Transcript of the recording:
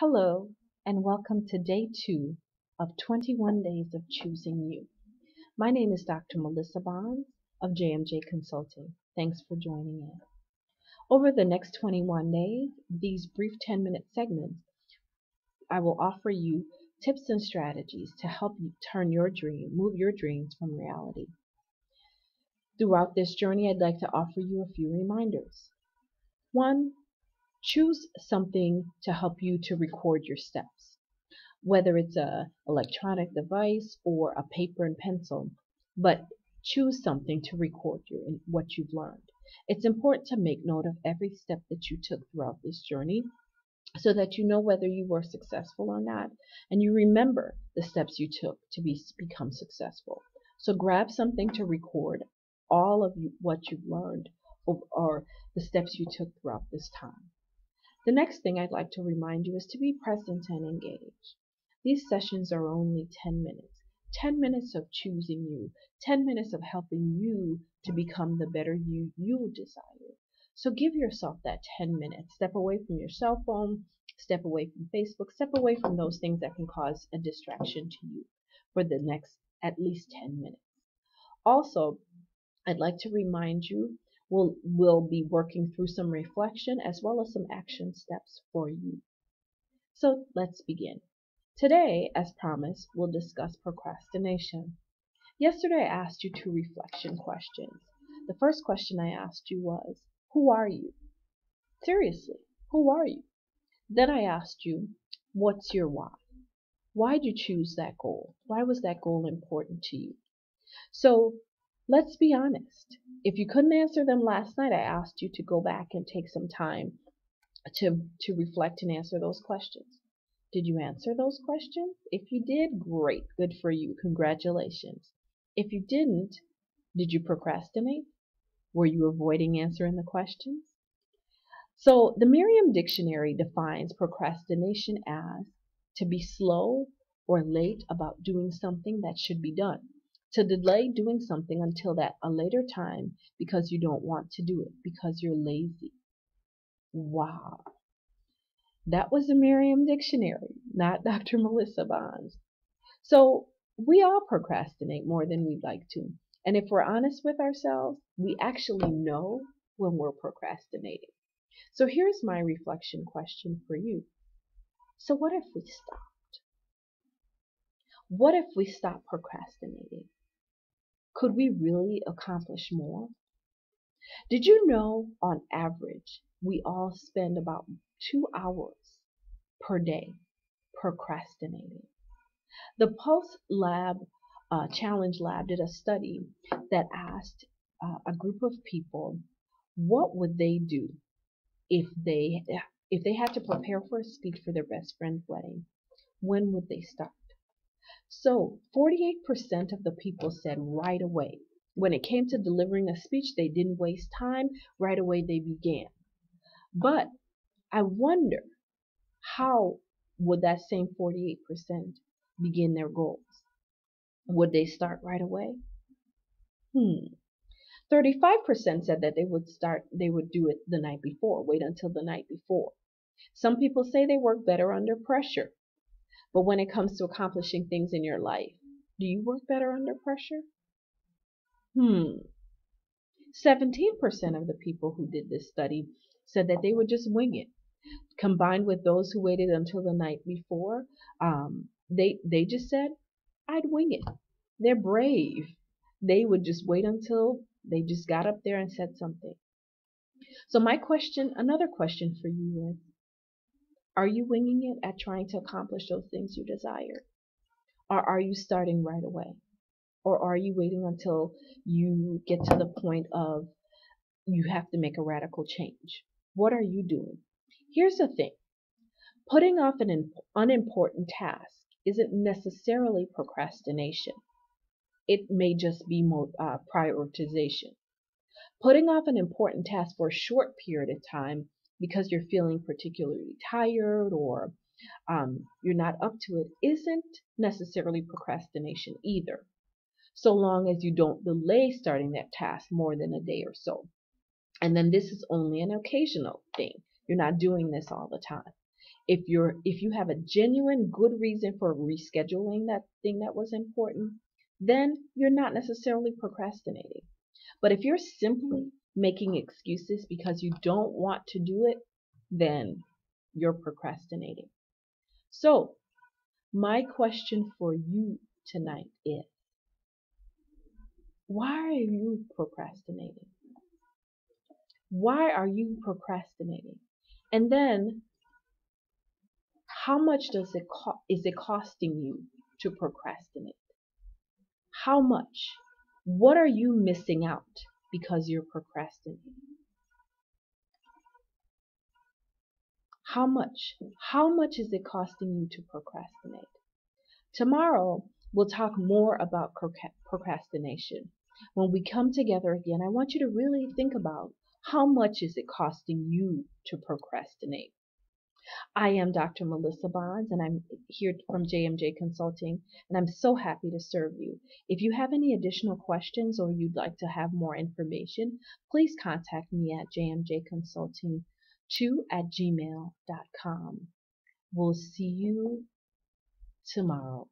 Hello, and welcome to day 2 of 21 Days of Choosing You. My name is Dr. Melissa Bonds of JMJ Consulting. Thanks for joining in. Over the next 21 days, these brief 10-minute segments, I will offer you tips and strategies to help you move your dreams from reality. Throughout this journey, I'd like to offer you a few reminders. 1. Choose something to help you to record your steps. Whether it's an electronic device or a paper and pencil, but choose something to record what you've learned. It's important to make note of every step that you took throughout this journey so that you know whether you were successful or not, and you remember the steps you took to become successful. So grab something to record all of what you've learned or the steps you took throughout this time. The next thing I'd like to remind you is to be present and engaged. These sessions are only 10 minutes. 10 minutes of choosing you. 10 minutes of helping you to become the better you desire. So give yourself that 10 minutes. Step away from your cell phone. Step away from Facebook. Step away from those things that can cause a distraction to you for the next at least 10 minutes. Also, I'd like to remind you we'll be working through some reflection as well as some action steps for you. So let's begin. Today, as promised, we'll discuss procrastination. Yesterday, I asked you two reflection questions. The first question I asked you was, who are you? Seriously, who are you? Then I asked you, what's your why? Why'd you choose that goal? Why was that goal important to you? So let's be honest. If you couldn't answer them last night, I asked you to go back and take some time to reflect and answer those questions. Did you answer those questions? If you did, great. Good for you. Congratulations. If you didn't, did you procrastinate? Were you avoiding answering the questions? So the Merriam Dictionary defines procrastination as to be slow or late about doing something that should be done. To delay doing something until a later time because you don't want to do it, because you're lazy. Wow. That was the Merriam Dictionary, not Dr. Melissa Bonds. So we all procrastinate more than we'd like to. And if we're honest with ourselves, we actually know when we're procrastinating. So here's my reflection question for you. So what if we stopped? What if we stopped procrastinating? Could we really accomplish more? Did you know, on average, we all spend about 2 hours per day procrastinating? The Pulse Lab Challenge Lab did a study that asked a group of people what would they do if they had to prepare for a speech for their best friend's wedding. When would they start? So 48% of the people said right away. When it came to delivering a speech, they didn't waste time. Right away they began. But I wonder, how would that same 48% begin their goals? Would they start right away? 35% said that they would do it the night before, wait until the night before. Some people say they work better under pressure. But when it comes to accomplishing things in your life, do you work better under pressure? 17% of the people who did this study said that they would just wing it. Combined with those who waited until the night before, they just said, I'd wing it. They're brave. They would just wait until they just got up there and said something. So another question for you is, are you winging it at trying to accomplish those things you desire? Or are you starting right away? Or are you waiting until you get to the point of you have to make a radical change? What are you doing? Here's the thing. Putting off an unimportant task isn't necessarily procrastination. It may just be prioritization. Putting off an important task for a short period of time because you're feeling particularly tired or you're not up to it isn't necessarily procrastination either, so long as you don't delay starting that task more than a day or so. And then this is only an occasional thing. You're not doing this all the time. If you have a genuine good reason for rescheduling that thing that was important, then you're not necessarily procrastinating. But if you're simply making excuses because you don't want to do it, then you're procrastinating. So, my question for you tonight is, why are you procrastinating? Why are you procrastinating? And then, how much is it costing you to procrastinate? How much? What are you missing out because you're procrastinating? How much? How much is it costing you to procrastinate? Tomorrow, we'll talk more about procrastination. When we come together again, I want you to really think about, how much is it costing you to procrastinate? I am Dr. Melissa Bonds, and I'm here from JMJ Consulting, and I'm so happy to serve you. If you have any additional questions or you'd like to have more information, please contact me at jmjconsulting2@gmail.com. We'll see you tomorrow.